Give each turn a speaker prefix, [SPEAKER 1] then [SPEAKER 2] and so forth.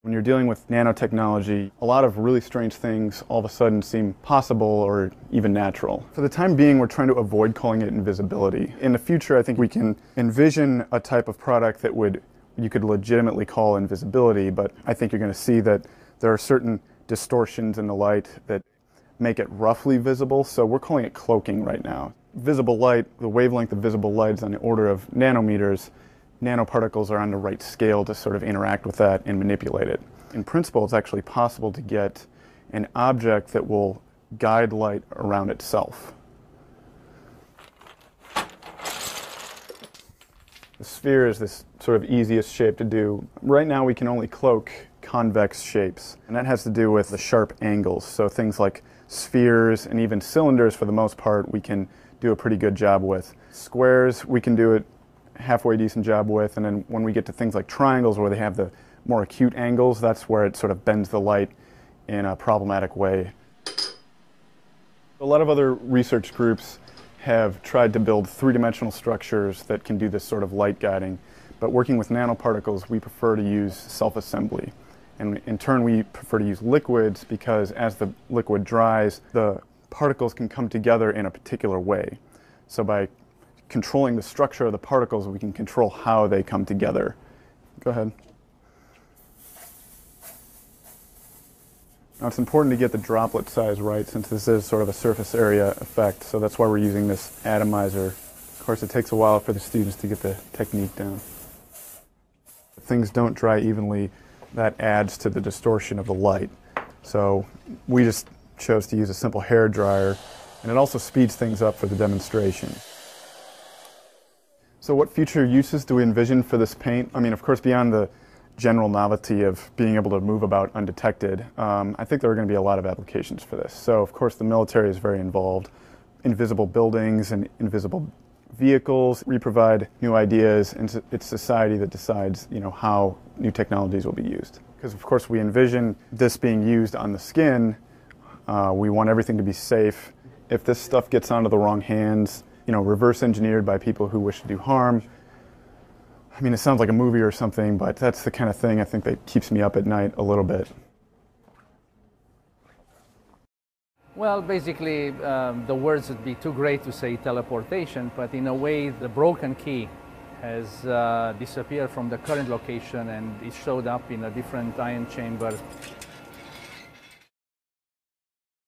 [SPEAKER 1] When you're dealing with nanotechnology, a lot of really strange things all of a sudden seem possible or even natural. For the time being, we're trying to avoid calling it invisibility. In the future, I think we can envision a type of product that you could legitimately call invisibility, but I think you're going to see that there are certain distortions in the light that make it roughly visible, so we're calling it cloaking right now. Visible light, the wavelength of visible light is on the order of nanometers. Nanoparticles are on the right scale to sort of interact with that and manipulate it. In principle, it's actually possible to get an object that will guide light around itself. The sphere is this sort of easiest shape to do. Right now we can only cloak convex shapes, and that has to do with the sharp angles. So things like spheres and even cylinders, for the most part, we can do a pretty good job with. Squares, we can do it halfway decent job with, and then when we get to things like triangles where they have the more acute angles, that's where it sort of bends the light in a problematic way. A lot of other research groups have tried to build three-dimensional structures that can do this sort of light guiding, but working with nanoparticles, we prefer to use self-assembly. And in turn, we prefer to use liquids because as the liquid dries, the particles can come together in a particular way. So by controlling the structure of the particles, we can control how they come together. Go ahead. Now it's important to get the droplet size right since this is sort of a surface area effect, so that's why we're using this atomizer. Of course, it takes a while for the students to get the technique down. If things don't dry evenly, that adds to the distortion of the light. So we just chose to use a simple hair dryer, and it also speeds things up for the demonstration. So what future uses do we envision for this paint? I mean, of course, beyond the general novelty of being able to move about undetected, I think there are going to be a lot of applications for this. So, of course, the military is very involved. Invisible buildings and invisible vehicles. We provide new ideas, and it's society that decides, how new technologies will be used. Because, of course, we envision this being used on the skin. We want everything to be safe. If this stuff gets onto the wrong hands, reverse engineered by people who wish to do harm. I mean, it sounds like a movie or something, but that's the kind of thing I think that keeps me up at night a little bit.
[SPEAKER 2] Well, basically, the words would be too great to say teleportation, but in a way, the broken key has disappeared from the current location and it showed up in a different ion chamber